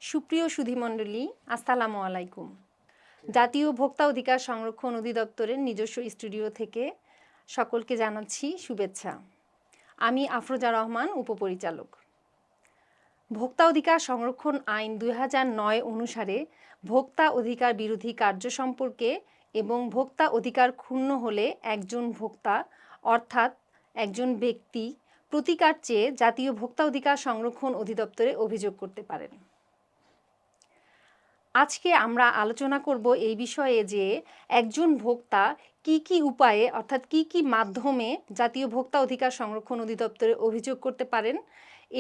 সুপ্রিয় সুধীমণ্ডলী, আসসালামু আলাইকুম। জাতীয় ভোক্তা অধিকার সংরক্ষণ অধিদপ্তরের নিজস্ব স্টুডিও থেকে সকলকে জানাচ্ছি শুভেচ্ছা। আমি আফরোজা রহমান, উপপরিচালক। ভোক্তা অধিকার সংরক্ষণ আইন 2009 অনুসারে ভোক্তা অধিকার বিরোধী কার্য সম্পর্কে এবং ভোক্তা অধিকার ক্ষুণ্ণ হলে একজন ভোক্তা অর্থাৎ একজন ব্যক্তি প্রতিকার চেয়ে জাতীয় ভোক্তা অধিকার সংরক্ষণ অধিদপ্তরে অভিযোগ করতে পারেন। আজকে আমরা আলোচনা করব এই বিষয়ে যে একজন ভোক্তা কি উপায়ে অর্থাৎ কি মাধ্যমে জাতীয় ভোক্তা অধিকার সংরক্ষণ অধিদপ্তরে অভিযোগ করতে পারেন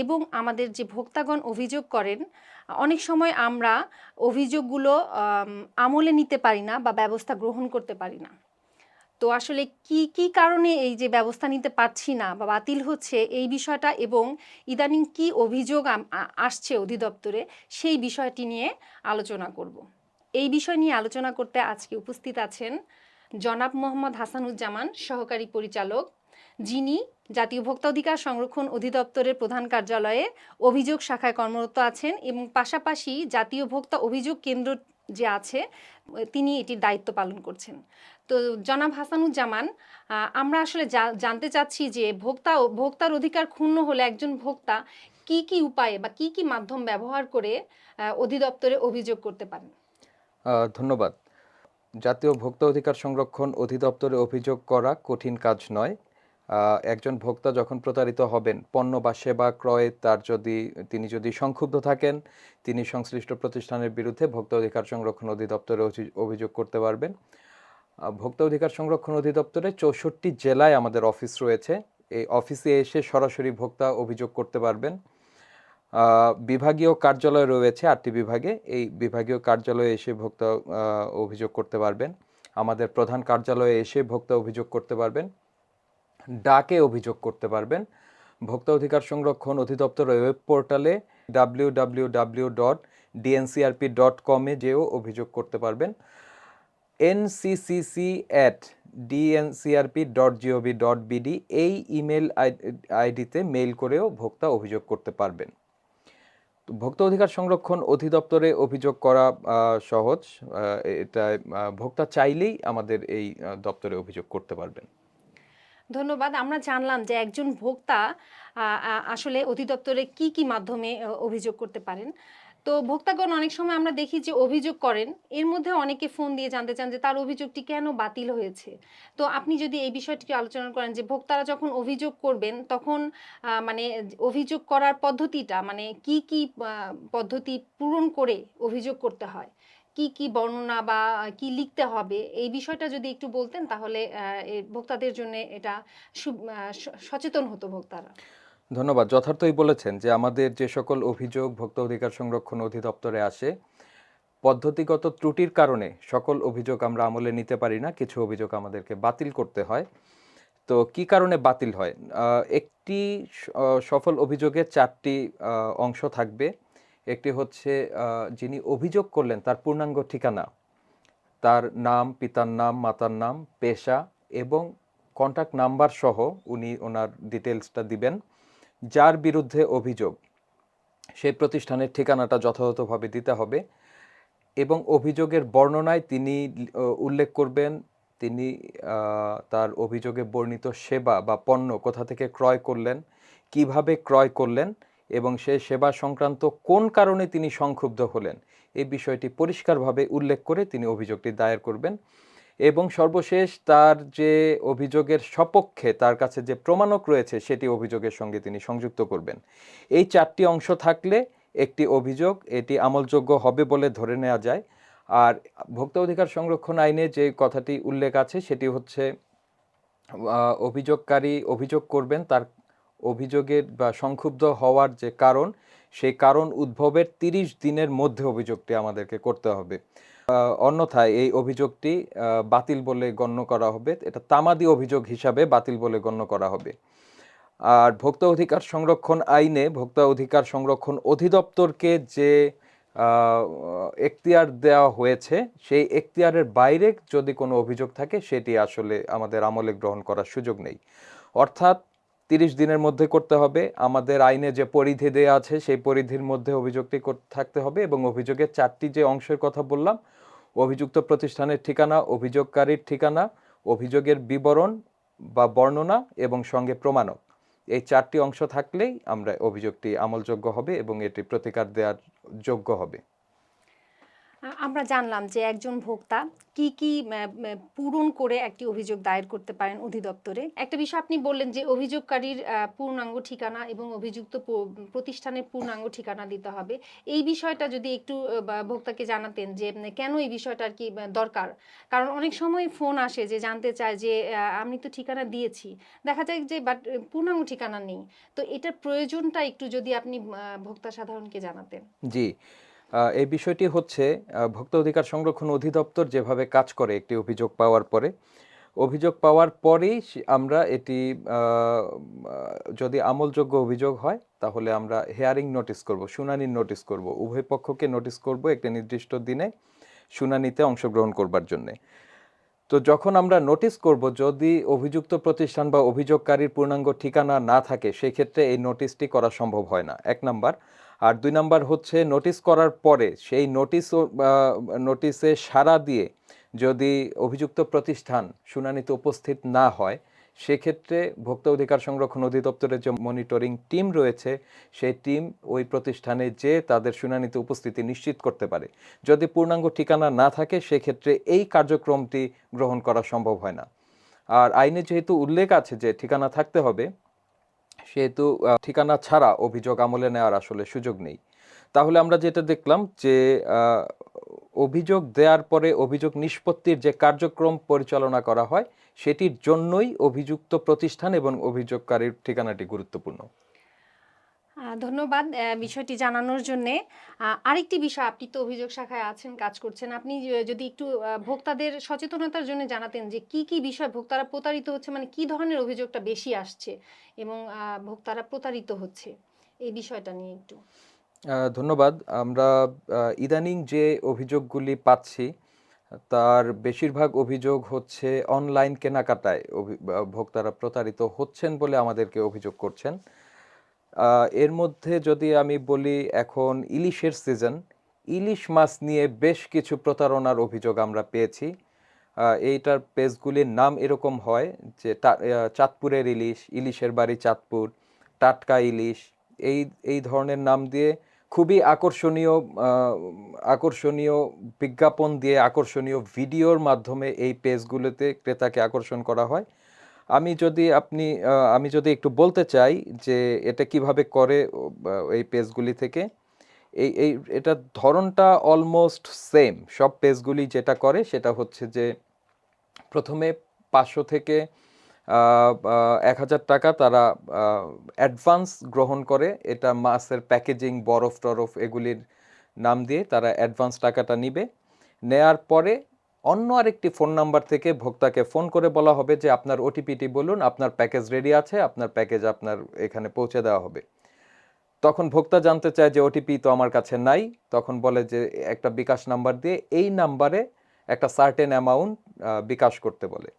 এবং আমাদের যে ভোক্তাগণ অভিযোগ করেন অনেক সময় আমরা অভিযোগগুলো আমলে নিতে পারি না বা ব্যবস্থা গ্রহণ করতে পারি না। তো আসলে কি কারণে এই যে ব্যবস্থা নিতে পারছি না বা বাতিল হচ্ছে এই বিষয়টা এবং ইদানিং কি অভিযোগ আসছে অধিদপ্তরে সেই বিষয়টি নিয়ে আলোচনা করব। এই বিষয় নিয়ে আলোচনা করতে আজকে উপস্থিত আছেন জনাব মোহাম্মদ হাসানুজ্জামান, সহকারী পরিচালক, যিনি জাতীয় ভোক্তা অধিকার সংরক্ষণ অধিদপ্তরের প্রধান কার্যালয়ে অভিযোগ শাখায় কর্মরত আছেন এবং পাশাপাশি জাতীয় ভোক্তা অভিযোগ কেন্দ্র যে আছে তিনি এটির দায়িত্ব পালন করছেন। তো জনাব হাসানুজ্জামান, আমরা আসলে জানতে চাচ্ছি যে ভোক্তার অধিকার ক্ষুণ্ণ হলে একজন ভোক্তা কি উপায়ে বা কি মাধ্যম ব্যবহার করে অধিদপ্তরে অভিযোগ করতে পারেন? ধন্যবাদ। জাতীয় ভোক্তা অধিকার সংরক্ষণ অধিদপ্তরে অভিযোগ করা কঠিন কাজ নয়। একজন ভোক্তা যখন প্রতারিত হবেন, পণ্য বা সেবা ক্রয়ে তিনি যদি সংক্ষুব্ধ থাকেন, তিনি সংশ্লিষ্ট প্রতিষ্ঠানের বিরুদ্ধে ভোক্তা অধিকার সংরক্ষণ অধিদপ্তরে অভিযোগ করতে পারবেন। ভোক্তা অধিকার সংরক্ষণ অধিদপ্তরে 64 জেলায় আমাদের অফিস রয়েছে। এই অফিসে এসে সরাসরি ভোক্তা অভিযোগ করতে পারবেন। বিভাগীয় কার্যালয় রয়েছে 8টি বিভাগে। এই বিভাগীয় কার্যালয়ে এসে ভোক্তা অভিযোগ করতে পারবেন। আমাদের প্রধান কার্যালয়ে এসে ভোক্তা অভিযোগ করতে পারবেন। ডাকে অভিযোগ করতে পারবেন। ভোক্তা অধিকার সংরক্ষণ অধিদপ্তরের ওয়েব পোর্টালে www.dncrp.com যেও অভিযোগ করতে পারবেন। ncc@dncrp.gov.bd এই ইমেল আইডিতে মেইল করেও ভোক্তা অভিযোগ করতে পারবেন। ভোক্তা অধিকার সংরক্ষণ অধিদপ্তরে অভিযোগ করা সহজ। এটা ভোক্তা চাইলেই আমাদের এই দপ্তরে অভিযোগ করতে পারবেন। ধন্যবাদ। আমরা জানলাম যে একজন ভোক্তা আসলে অধিদপ্তরে কি মাধ্যমে অভিযোগ করতে পারেন। তো ভোক্তাগণ অনেক সময় আমরা দেখি যে অভিযোগ করেন, এর মধ্যে অনেকে ফোন দিয়ে জানতে চান যে তার অভিযোগটি কেন বাতিল হয়েছে। তো আপনি যদি এই বিষয়টিকে আলোচনা করেন যে ভোক্তারা যখন অভিযোগ করবেন তখন মানে অভিযোগ করার পদ্ধতিটা মানে কি পদ্ধতি পূরণ করে অভিযোগ করতে হয়, কি বর্ণনা বা কি লিখতে হবে এই বিষয়টা যদি একটু বলতেন তাহলে ভোক্তাদের জন্য এটা সচেতন হতো ভোক্তারা। ধন্যবাদ। যথার্থই বলেছেন যে আমাদের যে সকল অভিযোগ ভোক্তা অধিকার সংরক্ষণ অধিদপ্তরে আসে, পদ্ধতিগত ত্রুটির কারণে সকল অভিযোগ আমরা আমলে নিতে পারি না। কিছু অভিযোগ আমাদেরকে বাতিল করতে হয়। তো কি কারণে বাতিল হয়? একটি সফল অভিযোগে 4টি অংশ থাকবে। একটি হচ্ছে যিনি অভিযোগ করলেন তার পূর্ণাঙ্গ ঠিকানা, তার নাম, পিতার নাম, মাতার নাম, পেশা এবং কন্ট্যাক্ট নাম্বার সহ উনি ওনার ডিটেলসটা দিবেন। যার বিরুদ্ধে অভিযোগ সেই প্রতিষ্ঠানের ঠিকানাটা যথাযথভাবে দিতে হবে এবং অভিযোগের বর্ণনায় তিনি উল্লেখ করবেন তিনি তার অভিযোগে বর্ণিত সেবা বা পণ্য কোথা থেকে ক্রয় করলেন, কিভাবে ক্রয় করলেন এবং সেই সেবা সংক্রান্ত কোন কারণে তিনি সংক্ষুব্ধ হলেন এই বিষয়টি পরিষ্কারভাবে উল্লেখ করে তিনি অভিযোগটি দায়ের করবেন এবং সর্বশেষ তার যে অভিযোগের সপক্ষে তার কাছে যে প্রমাণক রয়েছে সেটি অভিযোগের সঙ্গে তিনি সংযুক্ত করবেন। এই 4টি অংশ থাকলে একটি অভিযোগ এটি আমলযোগ্য হবে বলে ধরে নেওয়া যায়। আর ভোক্তা অধিকার সংরক্ষণ আইনে যে কথাটি উল্লেখ আছে সেটি হচ্ছে অভিযোগকারী অভিযোগ করবেন তার অভিযোগের বা সংক্ষুব্ধ হওয়ার যে কারণ সেই কারণ উদ্ভবের 30 দিনের মধ্যে অভিযোগটি আমাদেরকে করতে হবে। অন্যথায় এই অভিযোগটি বাতিল বলে গণ্য করা হবে। এটা তামাদি অভিযোগ হিসাবে বাতিল বলে গণ্য করা হবে। আর ভোক্তা অধিকার সংরক্ষণ আইনে ভোক্তা অধিকার সংরক্ষণ অধিদপ্তরকে যে এখতিয়ার দেওয়া হয়েছে সেই এখতিয়ারের বাইরে যদি কোনো অভিযোগ থাকে সেটি আসলে আমাদের আমলে গ্রহণ করার সুযোগ নেই। অর্থাৎ 30 দিনের মধ্যে করতে হবে। আমাদের আইনে যে পরিধি দেয়া আছে সেই পরিধির মধ্যে অভিযোগটি থাকতে হবে এবং অভিযোগের 4টি যে অংশের কথা বললাম, অভিযুক্ত প্রতিষ্ঠানের ঠিকানা, অভিযোগকারীর ঠিকানা, অভিযোগের বিবরণ বা বর্ণনা এবং সঙ্গে প্রমাণক, এই 4টি অংশ থাকলেই আমরা অভিযোগটি আমলযোগ্য হবে এবং এটি প্রতিকার দেওয়ার যোগ্য হবে। আমরা জানলাম যে একজন ভোক্তা কি কি পূরণ করে একটি অভিযোগ দায়ের করতে পারেন অধিদপ্তরে। একটা বিষয় আপনি বললেন যে অভিযোগকারীর পূর্ণাঙ্গ ঠিকানা এবং অভিযুক্ত প্রতিষ্ঠানের পূর্ণাঙ্গ ঠিকানা দিতে হবে। এই বিষয়টা যদি একটু ভোক্তাকে জানাতেন যে কেন এই বিষয়টা আর কি দরকার। কারণ অনেক সময় ফোন আসে যে জানতে চায় যে আমি তো ঠিকানা দিয়েছি, দেখা যায় যে বাট পূর্ণাঙ্গ ঠিকানা নেই। তো এটার প্রয়োজনটা একটু যদি আপনি ভোক্তা সাধারণকে জানাতেন। জি, এই বিষয়টি হচ্ছে ভোক্তা অধিকার সংরক্ষণ অধিদপ্তর যেভাবে কাজ করে একটি অভিযোগ পাওয়ার পরে, অভিযোগ পাওয়ার পরেই আমরা এটি যদি আমলযোগ্য অভিযোগ হয় তাহলে আমরা হেয়ারিং নোটিশ করব, শুনানির নোটিশ করব, উভয় পক্ষকে নোটিশ করব একটি নির্দিষ্ট দিনে শুনানিতে অংশগ্রহণ করবার জন্যে। তো যখন আমরা নোটিশ করব, যদি অভিযুক্ত প্রতিষ্ঠান বা অভিযোগকারীর পূর্ণাঙ্গ ঠিকানা না থাকে সেক্ষেত্রে এই নোটিশটি করা সম্ভব হয় না, 1 নাম্বার। আর 2 নাম্বার হচ্ছে নোটিশ করার পরে সেই নোটিশে সাড়া দিয়ে যদি অভিযুক্ত প্রতিষ্ঠান শুনানিতে উপস্থিত না হয় সেক্ষেত্রে ভোক্তা অধিকার সংরক্ষণ অধিদপ্তরের যে মনিটরিং টিম রয়েছে সেই টিম ওই প্রতিষ্ঠানে যে তাদের শুনানিতে উপস্থিতি নিশ্চিত করতে পারে। যদি পূর্ণাঙ্গ ঠিকানা না থাকে সেক্ষেত্রে এই কার্যক্রমটি গ্রহণ করা সম্ভব হয় না। আর আইনে যেহেতু উল্লেখ আছে যে ঠিকানা থাকতে হবে, সেহেতু ঠিকানা ছাড়া অভিযোগ আমলে নেওয়ার আসলে সুযোগ নেই। তাহলে আমরা যেটা দেখলাম যে অভিযোগ দেওয়ার পরে অভিযোগ নিষ্পত্তির যে কার্যক্রম পরিচালনা করা হয় সেটির জন্যই অভিযুক্ত প্রতিষ্ঠান এবং অভিযোগকারীর ঠিকানাটি গুরুত্বপূর্ণ। ধন্যবাদ বিষয়টি জানানোর জন্যে। আরেকটি বিষয়, আপনি তো অভিযোগ শাখায় আছেন, কাজ করছেন, আপনি যদি একটু ভোক্তাদের সচেতনতার জন্য জানাতেন যে কি কি বিষয় ভোক্তারা প্রতারিত হচ্ছে, মানে কি ধরনের অভিযোগটা বেশি আসছে এবং ভোক্তারা প্রতারিত হচ্ছে, এই বিষয়টা নিয়ে একটু। ধন্যবাদ। আমরা ইদানিং যে অভিযোগগুলি পাচ্ছি তার বেশিরভাগ অভিযোগ হচ্ছে অনলাইন কেনাকাটায় ভোক্তারা প্রতারিত হচ্ছেন বলে আমাদেরকে অভিযোগ করছেন। এর মধ্যে যদি আমি বলি, এখন ইলিশের সিজন, ইলিশ মাছ নিয়ে বেশ কিছু প্রতারণার অভিযোগ আমরা পেয়েছি। এইটার পেজগুলির নাম এরকম হয় যে চাঁদপুরের ইলিশ, ইলিশের বাড়ি চাঁদপুর, টাটকা ইলিশ, এই এই ধরনের নাম দিয়ে খুবই আকর্ষণীয় বিজ্ঞাপন দিয়ে আকর্ষণীয় ভিডিওর মাধ্যমে এই পেজগুলোতে ক্রেতাকে আকর্ষণ করা হয়। আমি যদি একটু বলতে চাই যে এটা কিভাবে করে এই পেজগুলি থেকে, এটার ধরনটা অলমোস্ট সেম। সব পেজগুলি যেটা করে সেটা হচ্ছে যে প্রথমে 500 থেকে 1000 টাকা তারা অ্যাডভান্স গ্রহণ করে। এটা মাছের প্যাকেজিং, বরফ টরফ এগুলির নাম দিয়ে তারা অ্যাডভান্স টাকাটা নিবে। নেয়ার পরে অন্য আরেকটি ফোন নাম্বার থেকে ভোক্তাকে ফোন করে বলা হবে যে আপনার ওটিপিটি বলুন, আপনার প্যাকেজ রেডি আছে, আপনার প্যাকেজ আপনার এখানে পৌঁছে দেওয়া হবে। তখন ভোক্তা জানতে চায় যে ওটিপি তো আমার কাছে নাই, তখন বলে যে একটা বিকাশ নাম্বার দিয়ে এই নাম্বারে একটা সার্টেন অ্যামাউন্ট বিকাশ করতে বলে।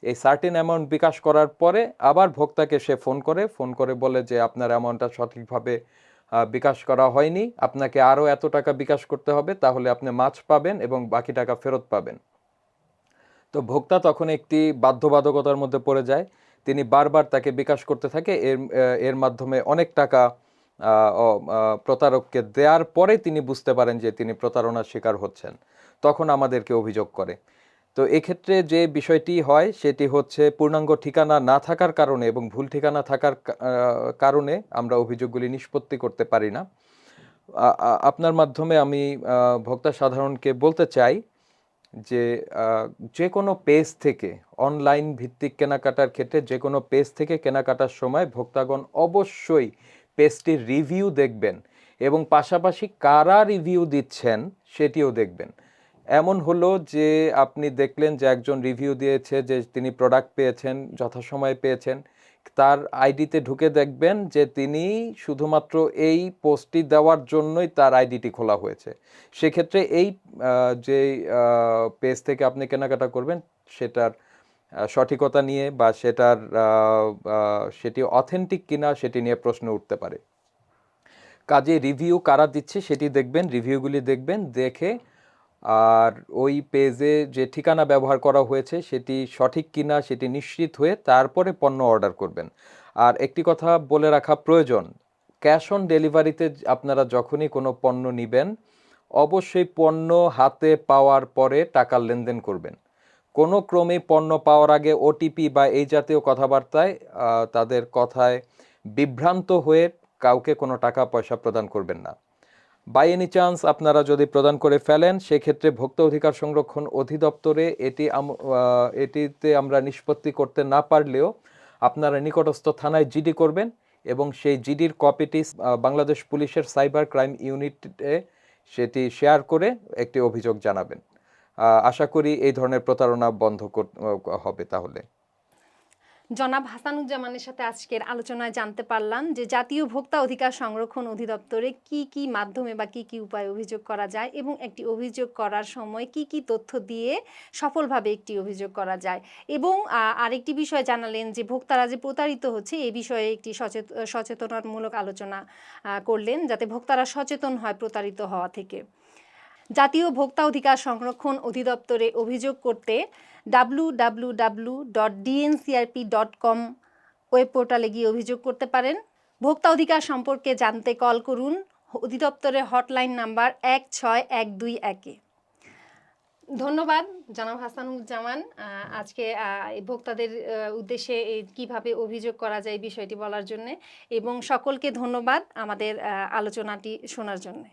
এই সার্টেন অ্যামাউন্ট বিকাশ করার পরে আবার ভোক্তাকে সে ফোন করে বলে যে আপনার অ্যামাউন্টটা সঠিকভাবে বিকাশ করা হয়নি, আপনাকে আরও এত টাকা বিকাশ করতে হবে, তাহলে আপনি মাছ পাবেন এবং বাকি টাকা ফেরত পাবেন। তো ভোক্তা তখন একটি বাধ্যবাধকতার মধ্যে পড়ে যায়, তিনি বারবার তাকে বিকাশ করতে থাকে। এর মাধ্যমে অনেক টাকা প্রতারককে দেওয়ার পরে তিনি বুঝতে পারেন যে তিনি প্রতারণার শিকার হচ্ছেন, তখন আমাদেরকে অভিযোগ করে। তো এক্ষেত্রে যে বিষয়টি হয় সেটি হচ্ছে পূর্ণাঙ্গ ঠিকানা না থাকার কারণে এবং ভুল ঠিকানা থাকার কারণে আমরা অভিযোগগুলি নিষ্পত্তি করতে পারি না। আপনার মাধ্যমে আমি ভোক্তা সাধারণকে বলতে চাই যে যে কোনো পেজ থেকে, অনলাইন ভিত্তিক কেনাকাটার ক্ষেত্রে যে কোনো পেজ থেকে কেনাকাটার সময় ভোক্তাগণ অবশ্যই পেজটির রিভিউ দেখবেন এবং পাশাপাশি কারা রিভিউ দিচ্ছেন সেটিও দেখবেন। এমন হলো যে আপনি দেখলেন যে একজন রিভিউ দিয়েছে যে তিনি প্রোডাক্ট পেয়েছেন, যথাসময়ে পেয়েছেন, তার আইডিতে ঢুকে দেখবেন যে তিনি শুধুমাত্র এই পোস্টটি দেওয়ার জন্যই তার আইডিটি খোলা হয়েছে। সেক্ষেত্রে এই যে পেজ থেকে আপনি কেনাকাটা করবেন সেটার সঠিকতা নিয়ে বা সেটি অথেন্টিক কিনা সেটি নিয়ে প্রশ্ন উঠতে পারে। কাজে রিভিউ কারা দিচ্ছে সেটি দেখবেন, রিভিউগুলি দেখবেন, দেখে আর ওই পেজে যে ঠিকানা ব্যবহার করা হয়েছে সেটি সঠিক কিনা সেটি নিশ্চিত হয়ে তারপরে পণ্য অর্ডার করবেন। আর একটি কথা বলে রাখা প্রয়োজন, ক্যাশ অন ডেলিভারিতে আপনারা যখনই কোনো পণ্য নেবেন অবশ্যই পণ্য হাতে পাওয়ার পরে টাকার লেনদেন করবেন। কোনো ক্রমে পণ্য পাওয়ার আগে ওটিপি বা এই জাতীয় কথাবার্তায় তাদের কথায় বিভ্রান্ত হয়ে কাউকে কোনো টাকা পয়সা প্রদান করবেন না। বাই এনি চান্স আপনারা যদি প্রদান করে ফেলেন সেক্ষেত্রে ভোক্তা অধিকার সংরক্ষণ অধিদপ্তরে এটিতে আমরা নিষ্পত্তি করতে না পারলেও আপনারা নিকটস্থ থানায় জিডি করবেন এবং সেই জিডির কপিটি বাংলাদেশ পুলিশের সাইবার ক্রাইম ইউনিটে সেটি শেয়ার করে একটি অভিযোগ জানাবেন। আশা করি এই ধরনের প্রতারণা বন্ধ হবে তাহলে। জনাব হাসানুজ্জামানের সাথে আজকের আলোচনায় জানতে পারলাম যে জাতীয় ভোক্তা অধিকার সংরক্ষণ অধিদপ্তরে কি কি মাধ্যমে বা কি কি উপায়ে অভিযোগ করা যায় এবং একটি অভিযোগ করার সময় কি কি তথ্য দিয়ে সফলভাবে একটি অভিযোগ করা যায়। এবং আরেকটি বিষয় জানালেন যে ভোক্তারা যে প্রতারিত হচ্ছে এই বিষয়ে একটি সচেতনতামূলক আলোচনা করলেন যাতে ভোক্তারা সচেতন হয় প্রতারিত হওয়া থেকে। জাতীয় ভোক্তা অধিকার সংরক্ষণ অধিদপ্তরে অভিযোগ করতে www.dncrp.com ওয়েব পোর্টালে গিয়ে অভিযোগ করতে পারেন। ভোক্তা অধিকার সম্পর্কে জানতে কল করুন অধিদপ্তরের হটলাইন নাম্বার 16121-এ। ধন্যবাদ জনাব হাসানুজ্জামান আজকে এই ভোক্তাদের উদ্দেশ্যে কিভাবে অভিযোগ করা যায় এই বিষয়টি বলার জন্য, এবং সকলকে ধন্যবাদ আমাদের আলোচনাটি শোনার জন্য।